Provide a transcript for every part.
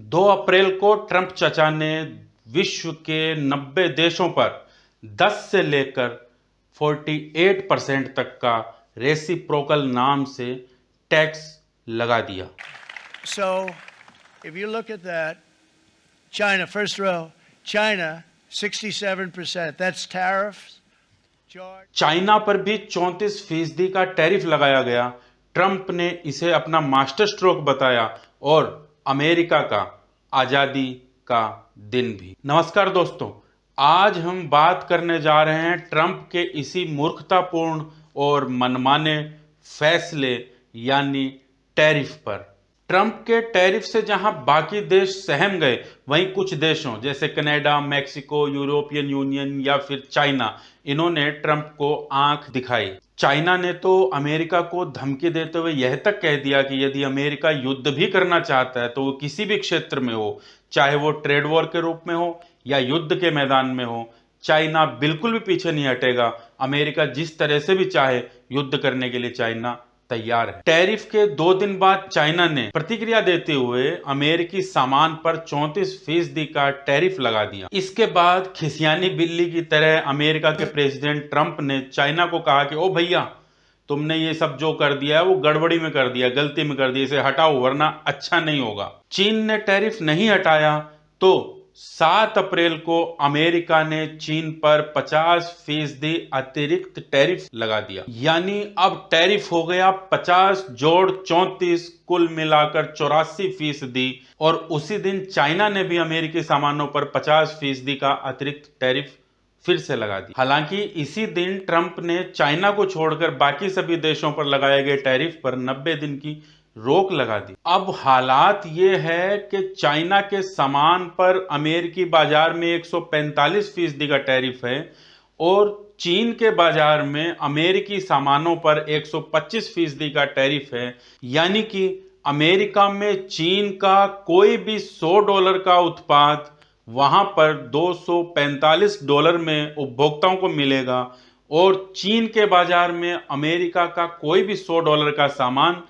2 अप्रैल को ट्रंप चचा ने विश्व के 90 देशों पर 10 से लेकर 48% तक का रेसिप्रोकल नाम से टैक्स लगा दिया। So, if you look at that, China, first row, China, 67%. That's tariffs. China पर भी 34% का टैरिफ लगाया गया। ट्रंप ने इसे अपना मास्टर स्ट्रोक बताया और अमेरिका का आजादी का दिन भी। नमस्कार दोस्तों, आज हम बात करने जा रहे हैं ट्रंप के इसी मूर्खतापूर्ण और मनमाने फैसले यानी टैरिफ पर। ट्रंप के टैरिफ से जहां बाकी देश सहम गए, वहीं कुछ देशों जैसे कनाडा, मैक्सिको, यूरोपियन यूनियन या फिर चाइना, इन्होंने ट्रंप को आंख दिखाई। चाइना ने तो अमेरिका को धमकी देते हुए यह तक कह दिया कि यदि अमेरिका युद्ध भी करना चाहता है तो वो किसी भी क्षेत्र में हो, चाहे वो ट्रेड वॉर के रूप में हो या युद्ध के मैदान में हो, चाइना बिल्कुल भी पीछे नहीं हटेगा। अमेरिका जिस तरह से भी चाहे युद्ध करने के लिए चाइना तैयार है। टैरिफ के 2 दिन बाद चाइना ने प्रतिक्रिया देते हुए अमेरिकी सामान पर 34% का टैरिफ लगा दिया। इसके बाद खिसियानी बिल्ली की तरह अमेरिका के प्रेसिडेंट ट्रंप ने चाइना को कहा कि ओ भैया, तुमने ये सब जो कर दिया है वो गड़बड़ी में कर दिया, गलती में कर दिया, इसे हटाओ वरना अच्छा नहीं होगा। चीन ने टैरिफ नहीं हटाया तो 7 अप्रैल को अमेरिका ने चीन पर 50% अतिरिक्त टैरिफ लगा दिया। यानी अब टैरिफ हो गया 50 जोड़ 34, कुल मिलाकर 84%। और उसी दिन चाइना ने भी अमेरिकी सामानों पर 50% का अतिरिक्त टैरिफ फिर से लगा दी। हालांकि इसी दिन ट्रंप ने चाइना को छोड़कर बाकी सभी देशों पर लगाए गए टैरिफ पर 90 दिन की रोक लगा दी। अब हालात ये है कि चाइना के सामान पर अमेरिकी बाजार में 145% का टैरिफ है और चीन के बाजार में अमेरिकी सामानों पर 125% का टैरिफ है। यानी कि अमेरिका में चीन का कोई भी $100 का उत्पाद वहां पर $245 में उपभोक्ताओं को मिलेगा और चीन के बाजार में अमेरिका का कोई भी $100 का सामान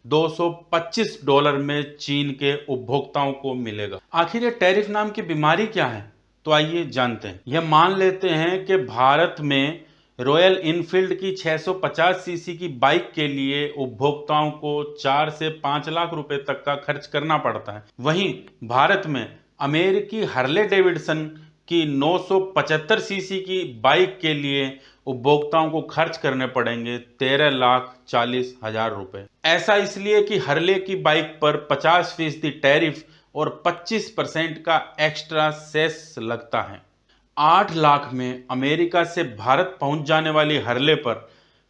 $225 में चीन के उपभोक्ताओं को मिलेगा। आखिर ये टैरिफ नाम की बीमारी क्या है, तो आइए जानते हैं। यह मान लेते हैं कि भारत में रॉयल इनफील्ड की 650 सीसी की बाइक के लिए उपभोक्ताओं को 4 से 5 लाख रुपए तक का खर्च करना पड़ता है। वहीं भारत में अमेरिकी हार्ले डेविडसन की 975 सीसी की बाइक के लिए उपभोक्ताओं को खर्च करने पड़ेंगे 13,40,000 रुपए। ऐसा इसलिए कि हार्ले की बाइक पर 50% टैरिफ और 25% का एक्स्ट्रा सेस लगता है। 8 लाख में अमेरिका से भारत पहुंच जाने वाली हार्ले पर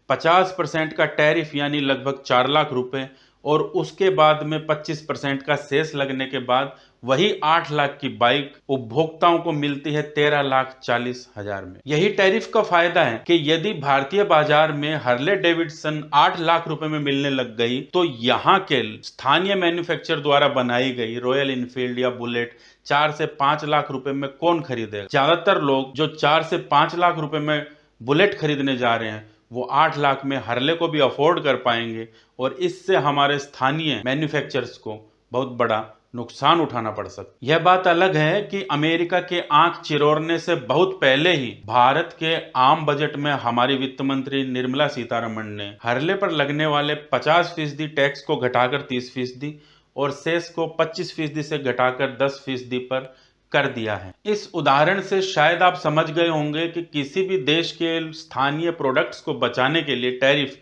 50% का टैरिफ यानी लगभग 4 लाख रुपए और उसके बाद में 25% का सेस लगने के बाद वही 8 लाख की बाइक उपभोक्ताओं को मिलती है 13,40,000 में। यही टैरिफ का फायदा है कि यदि भारतीय बाजार में हार्ले डेविडसन 8 लाख रुपए में मिलने लग गई तो यहाँ के स्थानीय मैन्युफैक्चरर द्वारा बनाई गई रॉयल इनफील्ड या बुलेट 4 से 5 लाख रुपए में कौन खरीदेगा? ज्यादातर लोग जो 4 से 5 लाख रुपए में बुलेट खरीदने जा रहे हैं वो 8 लाख में हार्ले को भी अफोर्ड कर पाएंगे और इससे हमारे स्थानीय मैन्युफैक्चरर्स को बहुत बड़ा नुकसान उठाना पड़ सकता है। यह बात अलग है कि अमेरिका के आंख चिरोड़ने से बहुत पहले ही भारत के आम बजट में हमारी वित्त मंत्री निर्मला सीतारमण ने हार्ले पर लगने वाले 50% टैक्स को घटाकर 30% और सेस को 25% से घटाकर 10% पर कर दिया है। इस उदाहरण से शायद आप समझ गए होंगे कि किसी भी देश के स्थानीय प्रोडक्ट्स को बचाने के लिए टैरिफ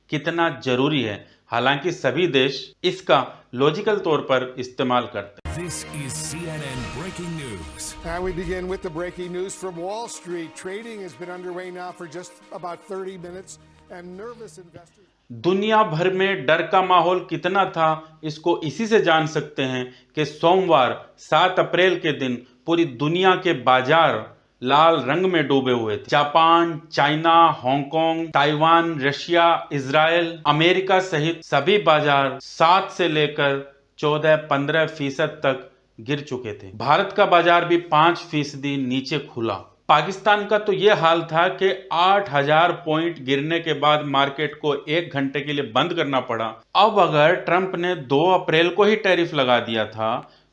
कितना जरूरी है। हालांकि सभी देश इसका लॉजिकल तौर पर इस्तेमाल करते हैं। This is CNN breaking news. And we begin with the breaking news from Wall Street. Trading has been underway now for just about 30 minutes and nervous investors. दुनिया भर में डर का माहौल कितना था, इसको इसी से जान सकते हैं कि सोमवार 7 अप्रैल के दिन पूरी दुनिया के बाजार लाल रंग में डूबे हुए थे। Japan, China, Hong Kong, Taiwan, Russia, Israel, America सहित सभी बाजार 7 से लेकर 14-15% तक गिर चुके थे। भारत का बाजार भी 5% नीचे खुला। पाकिस्तान का तो यह हाल था कि 8,000 पॉइंट गिरने के बाद मार्केट को 1 घंटे के लिए बंद करना पड़ा। अब अगर ट्रंप ने 2 अप्रैल को ही टैरिफ लगा दिया था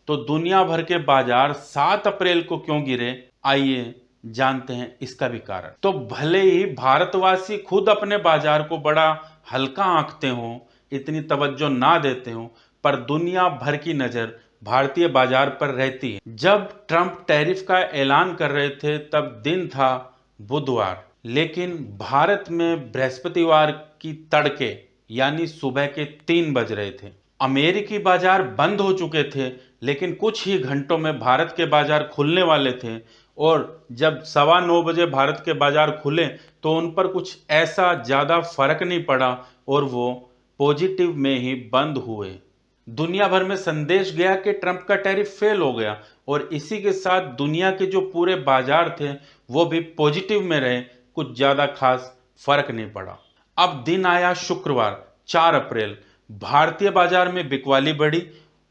तो दुनिया भर के बाजार 7 अप्रैल को क्यों गिरे, आइए जानते हैं इसका भी कारण। तो भले ही भारतवासी खुद अपने बाजार को बड़ा हल्का आंकते हों, इतनी तवज्जो ना देते हों, पर दुनिया भर की नजर भारतीय बाजार पर रहती है। जब ट्रंप टैरिफ का ऐलान कर रहे थे तब दिन था बुधवार, लेकिन भारत में बृहस्पतिवार की तड़के यानी सुबह के 3 बज रहे थे। अमेरिकी बाजार बंद हो चुके थे, लेकिन कुछ ही घंटों में भारत के बाजार खुलने वाले थे और जब 9:15 बजे भारत के बाजार खुले तो उन पर कुछ ऐसा ज्यादा फर्क नहीं पड़ा और वो पॉजिटिव में ही बंद हुए। दुनिया भर में संदेश गया कि ट्रंप का टैरिफ फेल हो गया और इसी के साथ दुनिया के जो पूरे बाजार थे वो भी पॉजिटिव में रहे, कुछ ज्यादा खास फर्क नहीं पड़ा। अब दिन आया शुक्रवार 4 अप्रैल, भारतीय बाजार में बिकवाली बढ़ी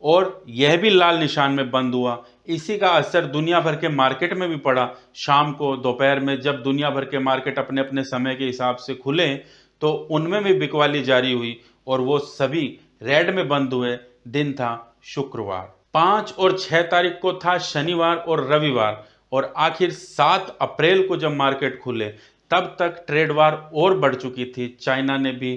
और यह भी लाल निशान में बंद हुआ। इसी का असर दुनिया भर के मार्केट में भी पड़ा। शाम को दोपहर में जब दुनिया भर के मार्केट अपने अपने समय के हिसाब से खुले तो उनमें भी बिकवाली जारी हुई और वो सभी रेड में बंद हुए। दिन था शुक्रवार। 5 और 6 तारीख को था शनिवार और रविवार और आखिर 7 अप्रैल को जब मार्केट खुले तब तक ट्रेड वार और बढ़ चुकी थी। चाइना ने भी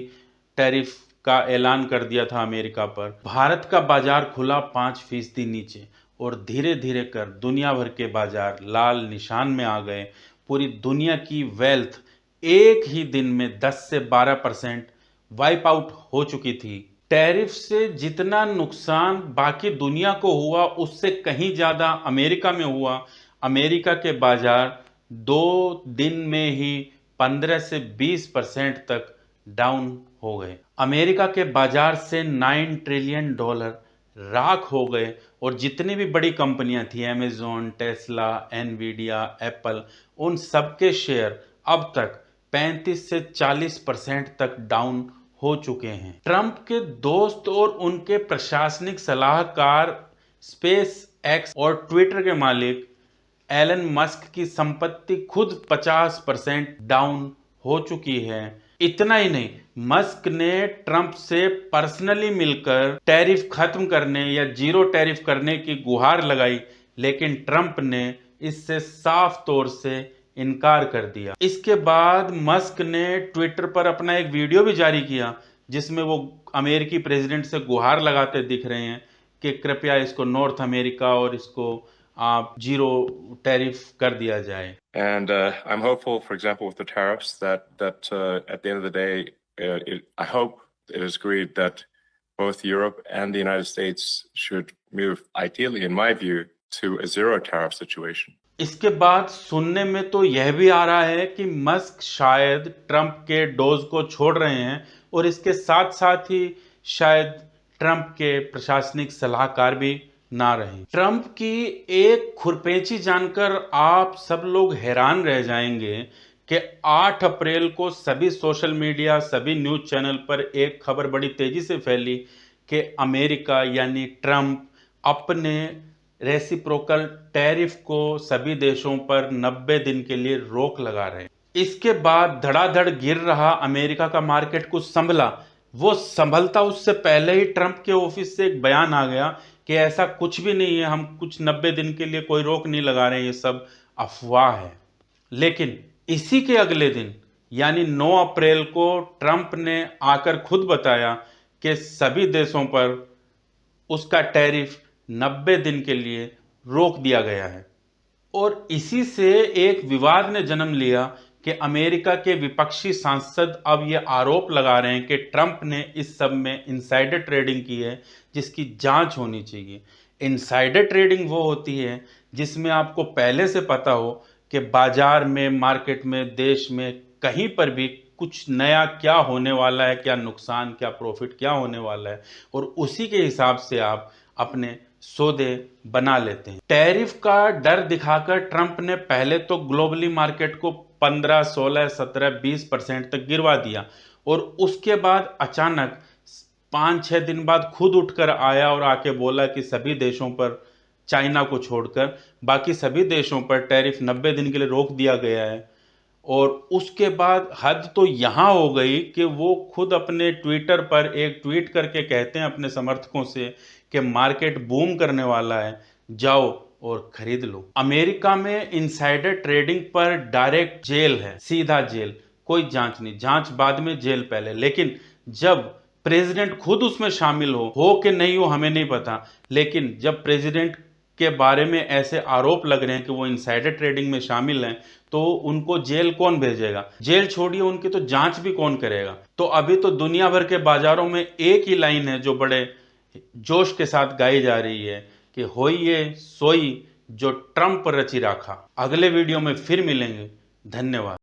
टैरिफ का ऐलान कर दिया था अमेरिका पर। भारत का बाजार खुला 5% नीचे और धीरे धीरे कर दुनिया भर के बाजार लाल निशान में आ गए। पूरी दुनिया की वेल्थ एक ही दिन में 10 से 12% वाइप आउट हो चुकी थी। टैरिफ से जितना नुकसान बाकी दुनिया को हुआ उससे कहीं ज्यादा अमेरिका में हुआ। अमेरिका के बाजार 2 दिन में ही 15 से 20% तक डाउन हो गए। अमेरिका के बाजार से $9 ट्रिलियन राख हो गए और जितनी भी बड़ी कंपनियां थी, अमेजॉन, टेस्ला, एनवीडिया, एप्पल, उन सबके शेयर अब तक 35 से 40% तक डाउन हो चुके हैं। ट्रंप के दोस्त और उनके प्रशासनिक सलाहकार स्पेस एक्स और ट्विटर के मालिक एलन मस्क की संपत्ति खुद 50% डाउन हो चुकी है। इतना ही नहीं, मस्क ने ट्रंप से पर्सनली मिलकर टैरिफ खत्म करने या जीरो टैरिफ करने की गुहार लगाई, लेकिन ट्रंप ने इससे साफ तौर से इनकार कर दिया। इसके बाद मस्क ने ट्विटर पर अपना एक वीडियो भी जारी किया जिसमें वो अमेरिकी प्रेसिडेंट से गुहार लगाते दिख रहे हैं कि कृपया इसको नॉर्थ अमेरिका और इसको आप जीरो टैरिफ कर दिया जाए। And I'm hopeful, for example, with the tariffs, that at the end of the day, I hope it is agreed that both Europe and the United States should move, ideally, in my view, to a zero tariff situation. इसके बाद सुनने में तो यह भी आ रहा है कि मस्क शायद ट्रंप के डोज को छोड़ रहे हैं और इसके साथ साथ ही शायद ट्रंप के प्रशासनिक सलाहकार भी ना रहे। ट्रंप की एक खुरपेची जानकर आप सब लोग हैरान रह जाएंगे कि 8 अप्रैल को सभी सोशल मीडिया, सभी न्यूज चैनल पर एक खबर बड़ी तेजी से फैली कि अमेरिका यानी ट्रंप अपने रेसिप्रोकल टैरिफ को सभी देशों पर 90 दिन के लिए रोक लगा रहे। इसके बाद धड़ाधड़ गिर रहा अमेरिका का मार्केट कुछ संभला। वो संभलता उससे पहले ही ट्रंप के ऑफिस से एक बयान आ गया कि ऐसा कुछ भी नहीं है, हम कुछ 90 दिन के लिए कोई रोक नहीं लगा रहे हैं, ये सब अफवाह है। लेकिन इसी के अगले दिन यानी 9 अप्रैल को ट्रंप ने आकर खुद बताया कि सभी देशों पर उसका टैरिफ 90 दिन के लिए रोक दिया गया है। और इसी से एक विवाद ने जन्म लिया कि अमेरिका के विपक्षी सांसद अब ये आरोप लगा रहे हैं कि ट्रंप ने इस सब में इनसाइडर ट्रेडिंग की है जिसकी जांच होनी चाहिए। इनसाइडर ट्रेडिंग वो होती है जिसमें आपको पहले से पता हो कि बाजार में, मार्केट में, देश में कहीं पर भी कुछ नया क्या होने वाला है, क्या नुकसान, क्या प्रॉफिट, क्या होने वाला है और उसी के हिसाब से आप अपने सौदे बना लेते हैं। टैरिफ का डर दिखाकर ट्रंप ने पहले तो ग्लोबली मार्केट को 15, 16, 17, 20% तक गिरवा दिया और उसके बाद अचानक 5-6 दिन बाद खुद उठकर आया और आके बोला कि सभी देशों पर, चाइना को छोड़कर बाकी सभी देशों पर टैरिफ 90 दिन के लिए रोक दिया गया है। और उसके बाद हद तो यहां हो गई कि वो खुद अपने ट्विटर पर एक ट्वीट करके कहते हैं अपने समर्थकों से कि मार्केट बूम करने वाला है, जाओ और खरीद लो। अमेरिका में इनसाइडर ट्रेडिंग पर डायरेक्ट जेल है, सीधा जेल, कोई जांच नहीं, जांच बाद में जेल पहले। लेकिन जब प्रेसिडेंट खुद उसमें शामिल हो कि नहीं हो हमें नहीं पता, लेकिन जब प्रेसिडेंट के बारे में ऐसे आरोप लग रहे हैं कि वो इनसाइडर ट्रेडिंग में शामिल हैं, तो उनको जेल कौन भेजेगा? जेल छोड़िए, उनकी तो जांच भी कौन करेगा? तो अभी तो दुनिया भर के बाजारों में एक ही लाइन है जो बड़े जोश के साथ गाई जा रही है कि होइए सोई जो ट्रंप रची राखा। अगले वीडियो में फिर मिलेंगे। धन्यवाद।